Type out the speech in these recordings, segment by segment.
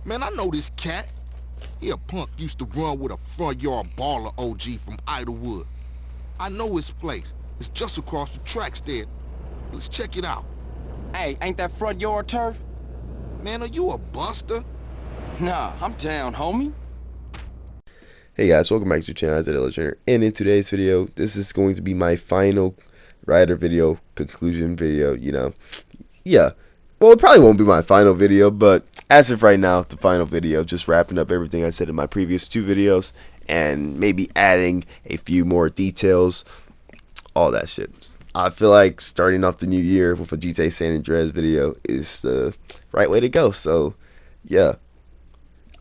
Man, I know this cat. He a punk used to run with a front yard baller OG from Idlewood. I know his place. It's just across the tracks there. Let's check it out. Hey, ain't that front yard turf? Man, are you a buster? Nah, I'm down, homie. Hey guys, welcome back to the channel. I'm Ryder, and in today's video, this is going to be my final Ryder video, conclusion video, yeah. Well, it probably won't be my final video, but as of right now, the final video, just wrapping up everything I said in my previous two videos, and maybe adding a few more details, all that shit. I feel like starting off the new year with a GTA San Andreas video is the right way to go, so, yeah.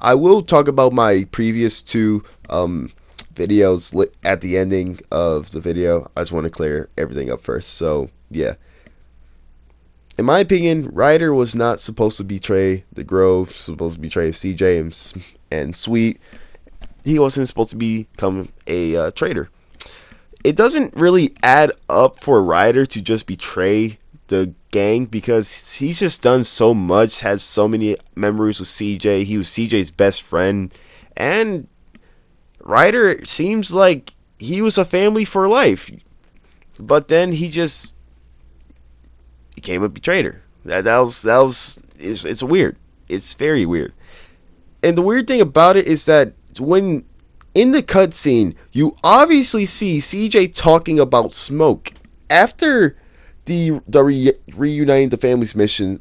I will talk about my previous two videos at the ending of the video. I just want to clear everything up first. So, yeah. In my opinion, Ryder was not supposed to betray the Grove, supposed to betray CJ and Sweet. He wasn't supposed to become a traitor. It doesn't really add up for Ryder to just betray the gang because he's just done so much, has so many memories with CJ. He was CJ's best friend, and Ryder seems like he was a family for life. But then he just became a betrayer. It's weird. It's very weird. And the weird thing about it is that when in the cutscene, you obviously see CJ talking about Smoke after the reuniting the family's mission.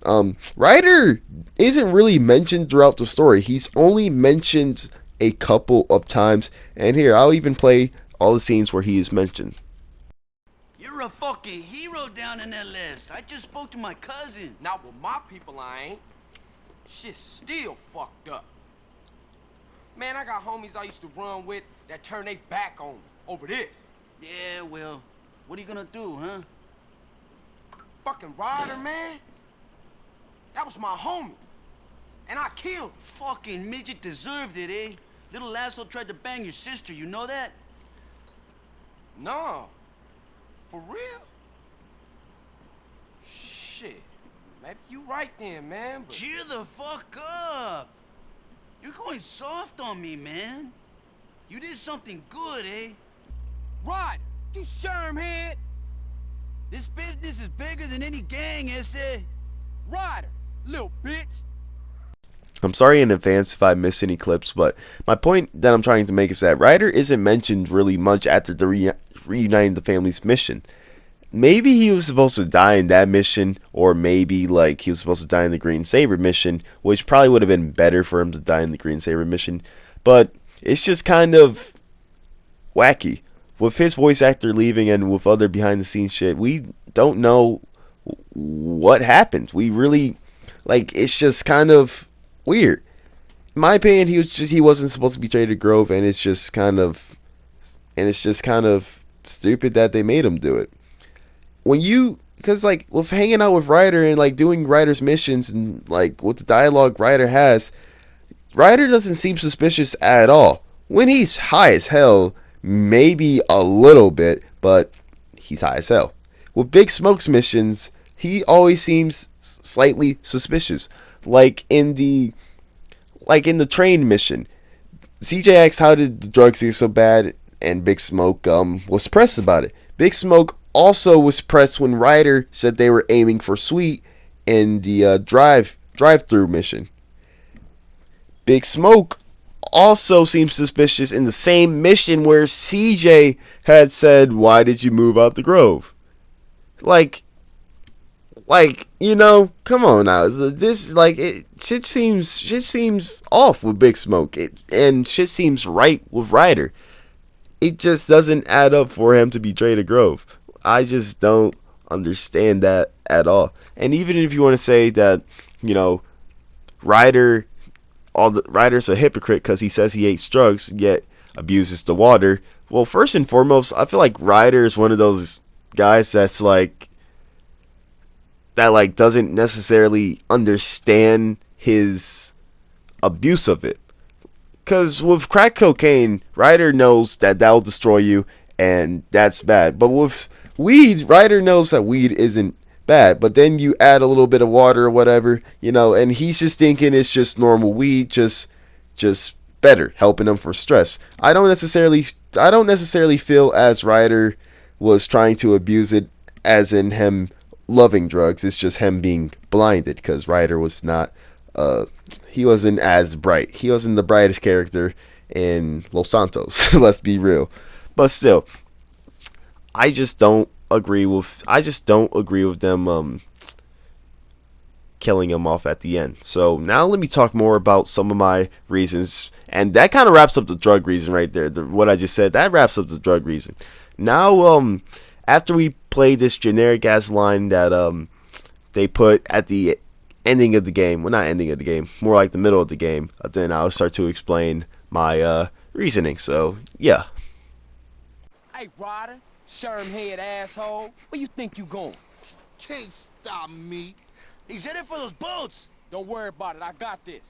Ryder isn't really mentioned throughout the story. He's only mentioned a couple of times, and here I'll even play all the scenes where he is mentioned. You're a fucking hero down in LS. I just spoke to my cousin. Not with my people, I ain't. Shit's still fucked up. Man, I got homies I used to run with that turn their back on me over this. Yeah, well, what are you gonna do, huh? Fucking Ryder, man. That was my homie. And I killed him. Fucking midget deserved it, eh? Little asshole tried to bang your sister, you know that? No. For real? Shit. Maybe you right then, man, but... Cheer the fuck up! You're going soft on me, man. You did something good, eh? Ryder, you shermhead. This business is bigger than any gang, ese. Ryder, little bitch. I'm sorry in advance if I miss any clips, but my point that I'm trying to make is that Ryder isn't mentioned really much after the reuniting the family's mission. Maybe he was supposed to die in that mission, or maybe like he was supposed to die in the Green Saber mission, which probably would have been better for him to die in the Green Saber mission. But it's just kind of wacky. With his voice actor leaving and with other behind the scenes shit, we don't know what happened. We really, like, it's just kind of weird. In my opinion, he wasn't supposed to betray the Grove, and it's just kind of stupid that they made him do it. Because like with hanging out with Ryder and like doing Ryder's missions and like with the dialogue Ryder has, Ryder doesn't seem suspicious at all. When he's high as hell, maybe a little bit, but he's high as hell. With Big Smoke's missions, he always seems slightly suspicious. Like in the train mission, CJ asked how did the drugs get so bad, and Big Smoke was pressed about it. Big Smoke also was pressed when Ryder said they were aiming for Sweet in the drive-through mission. Big Smoke also seems suspicious in the same mission where CJ had said, "Why did you move out the Grove?" Like, come on now. This shit seems off with Big Smoke, and shit seems right with Ryder. It just doesn't add up for him to betray the Grove. I just don't understand that at all. And even if you want to say that, Ryder's a hypocrite because he says he hates drugs yet abuses the water. Well, first and foremost, I feel like Ryder is one of those guys that's doesn't necessarily understand his abuse of it. Because with crack cocaine, Ryder knows that'll destroy you, and that's bad. But with weed, Ryder knows that weed isn't bad. But then you add a little bit of water or whatever, you know, and he's just thinking it's just normal weed, just better, helping him for stress. I don't necessarily feel as Ryder was trying to abuse it as in him loving drugs. It's just him being blinded, because Ryder was not he wasn't as bright. He wasn't the brightest character in Los Santos. Let's be real. But still, I just don't agree with them killing him off at the end. So now let me talk more about some of my reasons, and that kind of wraps up the drug reason right there. What I just said, that wraps up the drug reason. Now, after we play this generic ass line that they put at the ending of the game, well, not ending of the game, more like the middle of the game, then I'll start to explain my reasoning. So yeah. Hey, Ryder, sherm-head asshole, where you think you going? Can't stop me. He's in it for those boats. Don't worry about it, I got this.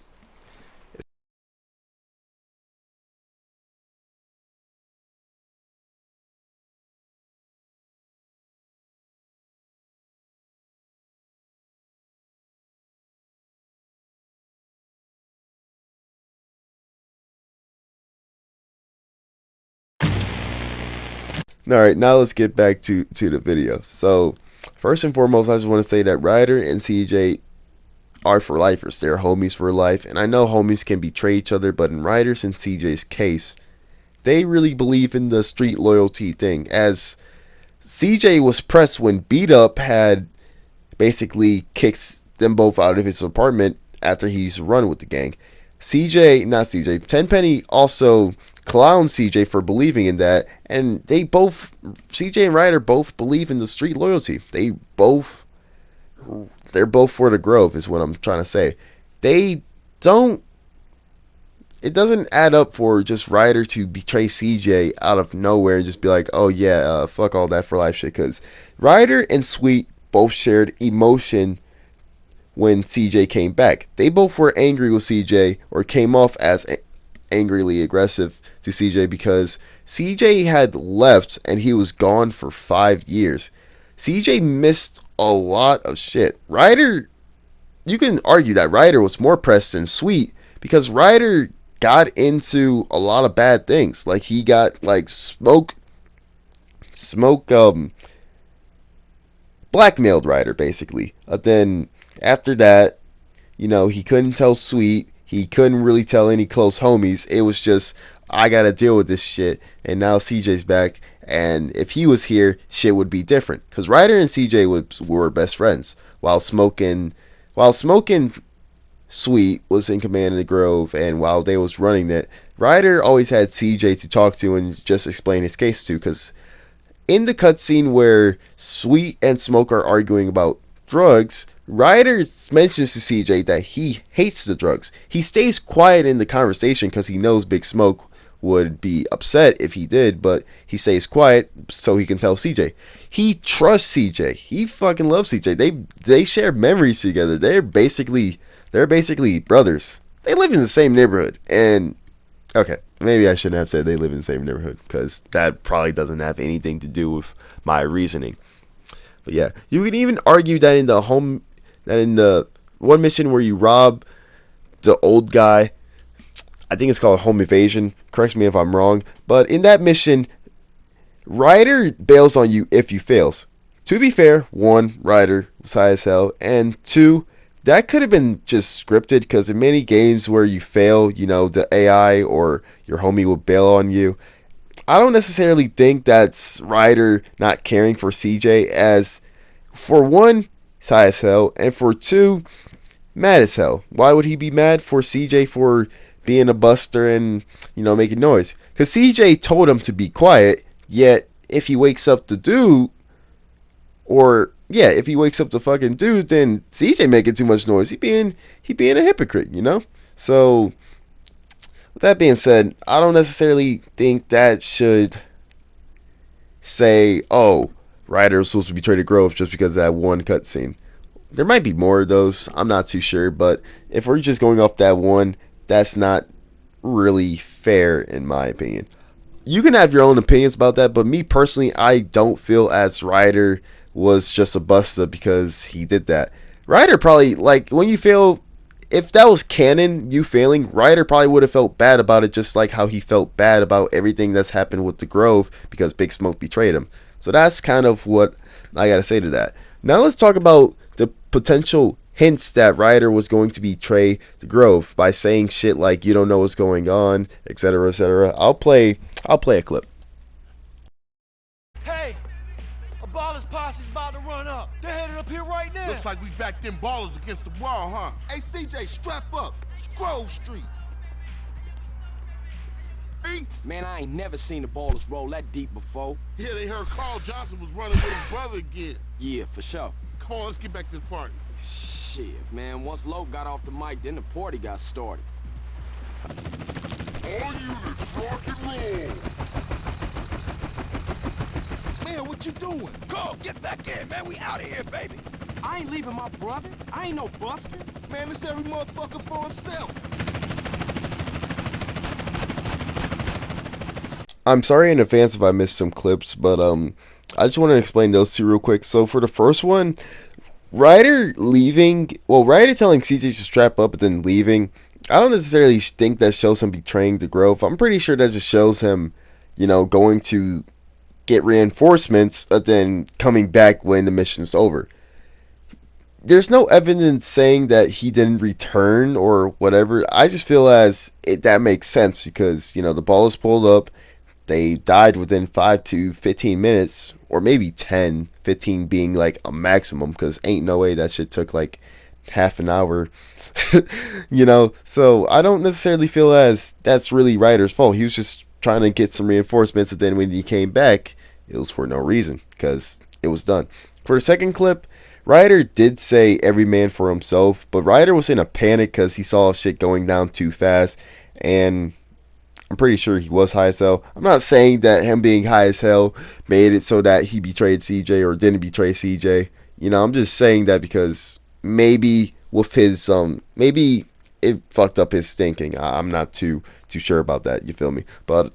Alright, now let's get back to the video. So, first and foremost, I just want to say that Ryder and CJ are for lifers. They're homies for life. And I know homies can betray each other, but in Ryder's and CJ's case, they really believe in the street loyalty thing. As CJ was pressed when Beat Up had basically kicked them both out of his apartment after he's run with the gang. Tenpenny also clowned CJ for believing in that, and CJ and Ryder both believe in the street loyalty. They're both for the Grove, is what I'm trying to say. It doesn't add up for just Ryder to betray CJ out of nowhere and just be like, oh yeah, fuck all that for life shit, because Ryder and Sweet both shared emotion when CJ came back. They both were angry with CJ, or came off as angrily aggressive to CJ, because CJ had left and he was gone for 5 years. CJ missed a lot of shit. Ryder, you can argue that Ryder was more pressed than Sweet, because Ryder got into a lot of bad things. Like, he got like smoke blackmailed Ryder basically. Then after that, you know, he couldn't tell Sweet, he couldn't really tell any close homies. It was just, I gotta deal with this shit. And now CJ's back, and if he was here, shit would be different, because Ryder and CJ were best friends. While Smoking Sweet was in command of the Grove, and while they was running it, Ryder always had CJ to talk to and just explain his case to, because in the cutscene where Sweet and Smoke are arguing about drugs, Ryder mentions to CJ that he hates the drugs. He stays quiet in the conversation because he knows Big Smoke would be upset if he did, but he stays quiet so he can tell CJ. He trusts CJ. He fucking loves CJ. They share memories together. They're basically brothers. They live in the same neighborhood. And okay, maybe I shouldn't have said they live in the same neighborhood, because that probably doesn't have anything to do with my reasoning. But yeah, you can even argue that in the one mission where you rob the old guy, I think it's called home evasion, correct me if I'm wrong, but in that mission, Ryder bails on you if you fails. To be fair, 1, Ryder was high as hell, and 2, that could have been just scripted, because in many games where you fail, you know, the AI or your homie will bail on you. I don't necessarily think that's Ryder not caring for CJ, as for 1, he's high as hell, and for 2, mad as hell. Why would he be mad for CJ for being a buster and, you know, making noise? Because CJ told him to be quiet, yet if he wakes up the dude, or yeah, if he wakes up the fucking dude, then CJ making too much noise. He being a hypocrite, you know? So with that being said, I don't necessarily think that should say, oh, Ryder was supposed to betray the Grove just because of that one cutscene. There might be more of those, I'm not too sure, but if we're just going off that one, that's not really fair in my opinion. You can have your own opinions about that, but me personally, I don't feel as Ryder was just a buster because he did that. Ryder probably, like, when you feel, if that was canon, you failing, Ryder probably would have felt bad about it, just like how he felt bad about everything that's happened with the Grove because Big Smoke betrayed him. So that's kind of what I gotta say to that. Now let's talk about the potential hints that Ryder was going to betray the Grove by saying shit like "you don't know what's going on," etc., etc. I'll play a clip. Hey, a baller's posse's about to run up. They're headed up here right now. Looks like we backed them ballers against the wall, huh? Hey, CJ, strap up. It's Grove Street. Hey? Man, I ain't never seen the ballers roll that deep before. Yeah, they heard Carl Johnson was running with his brother again. Yeah, for sure. Come on, let's get back to the party. Shit, man, once Lo got off the mic, then the party got started. All units, rock and roll. Man, what you doing? Go, get back in, man. We out of here, baby. I ain't leaving my brother. I ain't no buster. Man, it's every motherfucker for himself. I'm sorry in advance if I missed some clips, but I just want to explain those two real quick. So for the first one, Ryder leaving, well, Ryder telling CJ to strap up and then leaving, I don't necessarily think that shows him betraying the Grove. I'm pretty sure that just shows him, you know, going to get reinforcements and then coming back when the mission's over. There's no evidence saying that he didn't return or whatever. I just feel as that makes sense because, you know, the ball is pulled up. They died within 5 to 15 minutes, or maybe 10, 15 being like a maximum, because ain't no way that shit took like half an hour, you know. So I don't necessarily feel as that's really Ryder's fault. He was just trying to get some reinforcements, and then when he came back, it was for no reason, because it was done. For the second clip, Ryder did say every man for himself, but Ryder was in a panic because he saw shit going down too fast, and I'm pretty sure he was high as hell. I'm not saying that him being high as hell made it so that he betrayed CJ or didn't betray CJ. You know, I'm just saying that because maybe with his maybe it fucked up his thinking. I'm not too sure about that. You feel me? But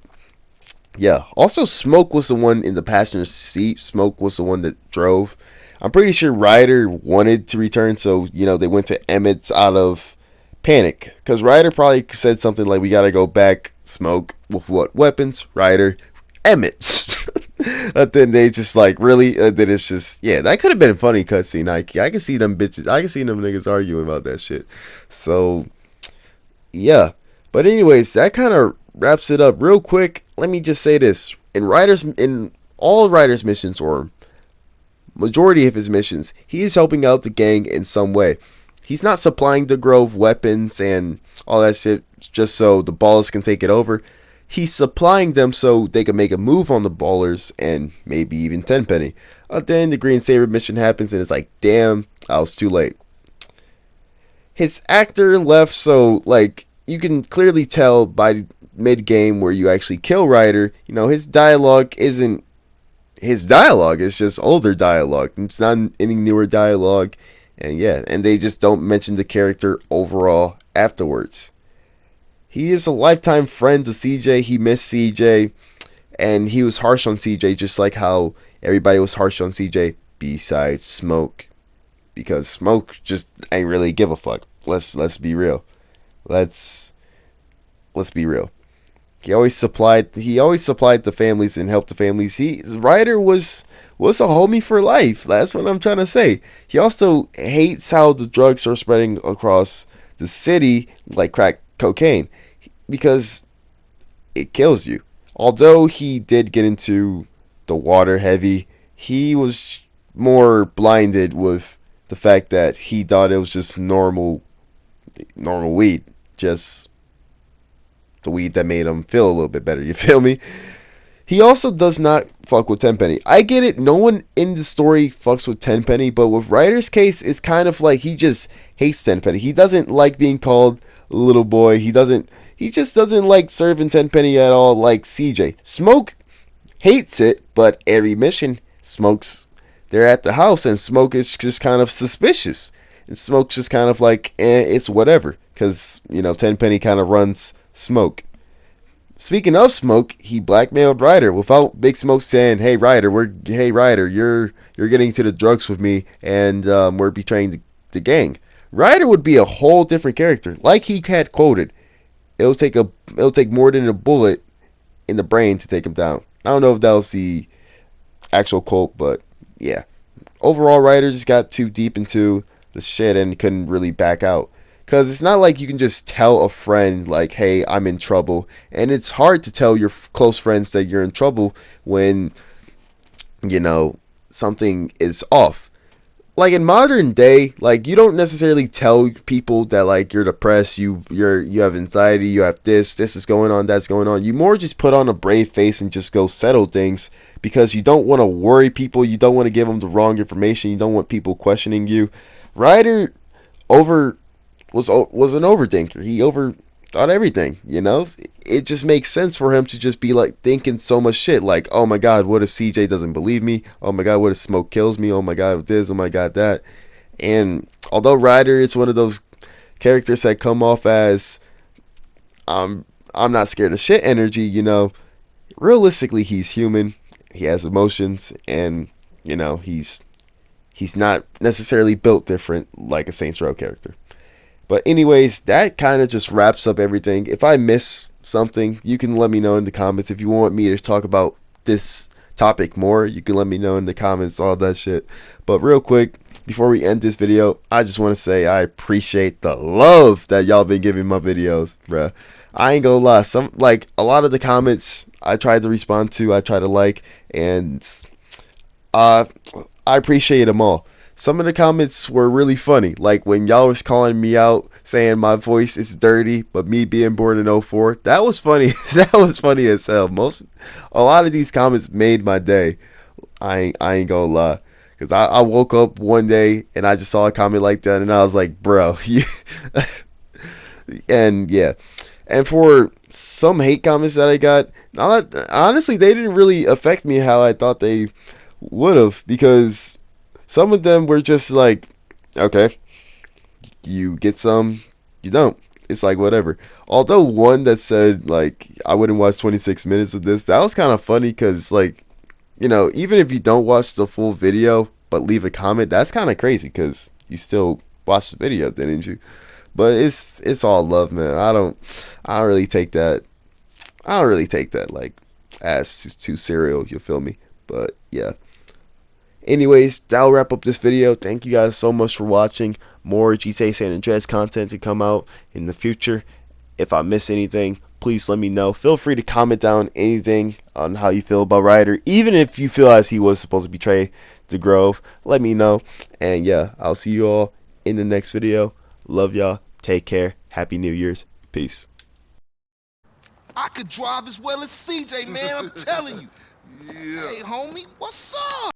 yeah. Also, Smoke was the one in the passenger seat. Smoke was the one that drove. I'm pretty sure Ryder wanted to return, so you know they went to Emmett's out of panic, because Ryder probably said something like, "We gotta go back." Smoke with what weapons? Ryder, Emmett. But then they just like really. Then it's just, yeah, that could have been a funny cutscene. I can see them bitches. I can see them niggas arguing about that shit. So yeah. But anyways, that kind of wraps it up real quick. Let me just say this: in all Ryder's missions, or majority of his missions, he is helping out the gang in some way. He's not supplying the Grove weapons and all that shit just so the ballers can take it over. He's supplying them so they can make a move on the ballers and maybe even Tenpenny. Then the Green Saber mission happens and it's like, damn, I was too late. His actor left, so like you can clearly tell by mid-game where you actually kill Ryder, you know, his dialogue isn't his dialogue. It's just older dialogue. It's not any newer dialogue. And yeah, and they just don't mention the character overall afterwards. He is a lifetime friend to CJ. He missed CJ, and he was harsh on CJ just like how everybody was harsh on CJ besides Smoke, because Smoke just ain't really give a fuck. Let's be real. Let's be real. He always supplied the families and helped the families. Ryder was a homie for life. That's what I'm trying to say. He also hates how the drugs are spreading across the city like crack cocaine, because it kills you. Although he did get into the water heavy, he was more blinded with the fact that he thought it was just normal weed, just the weed that made him feel a little bit better. You feel me? He also does not fuck with Tenpenny. I get it, no one in the story fucks with Tenpenny, but with Ryder's case, it's kind of like he just hates Tenpenny. He doesn't like being called little boy. He just doesn't like serving Tenpenny at all like CJ. Smoke hates it, but every mission, they're at the house, and Smoke is just kind of suspicious. And Smoke's just kind of like, it's whatever. Because, you know, Tenpenny kind of runs Smoke. speaking of Smoke, he blackmailed Ryder without Big Smoke saying, "Hey Ryder, you're getting to the drugs with me, and we're betraying the gang." Ryder would be a whole different character. Like he had quoted, it'll take more than a bullet in the brain to take him down. I don't know if that was the actual quote, but yeah. Overall, Ryder just got too deep into the shit and couldn't really back out. Because it's not like you can just tell a friend, like, hey, I'm in trouble. And it's hard to tell your close friends that you're in trouble when, you know, something is off. Like in modern day, like you don't necessarily tell people that like you're depressed, you have anxiety, you have this is going on, that's going on. You more just put on a brave face and just go settle things because you don't want to worry people, you don't want to give them the wrong information, you don't want people questioning you. Ryder over was an overthinker. He overthought everything, you know? It just makes sense for him to just be like thinking so much shit, like, oh my god, what if CJ doesn't believe me? Oh my god, what if Smoke kills me? Oh my god, this, oh my god, that. And although Ryder is one of those characters that come off as I'm not scared of shit energy, you know, realistically he's human. He has emotions, and you know, he's not necessarily built different like a Saints Row character. But anyways, that kind of just wraps up everything. If I miss something, you can let me know in the comments. If you want me to talk about this topic more, you can let me know in the comments, all that shit. But real quick, before we end this video, I just want to say I appreciate the love that y'all been giving my videos, bruh. I ain't gonna lie, like a lot of the comments I tried to respond to, I try to like, and I appreciate them all. Some of the comments were really funny, like when y'all was calling me out saying my voice is dirty, but me being born in '04, that was funny. That was funny as hell. A lot of these comments made my day. I ain't gonna lie, because I woke up one day and I just saw a comment like that and I was like, bro, you. And yeah, and for some hate comments that I got, honestly, they didn't really affect me how I thought they would have, because some of them were just like, okay, you get some, you don't. It's like whatever. Although one that said like I wouldn't watch 26 minutes of this, that was kind of funny because like, you know, even if you don't watch the full video but leave a comment, that's kind of crazy because you still watched the video, didn't you? But it's all love, man. I don't really take that. I don't really take that like as too serial. You feel me? But yeah. Anyways, that'll wrap up this video. Thank you guys so much for watching. More GTA San Andreas content to come out in the future. If I miss anything, please let me know. Feel free to comment down anything on how you feel about Ryder. Even if you feel as he was supposed to betray the Grove, let me know. And yeah, I'll see you all in the next video. Love y'all. Take care. Happy New Year's. Peace. I could drive as well as CJ, man, I'm telling you. Yeah. Hey, homie, what's up?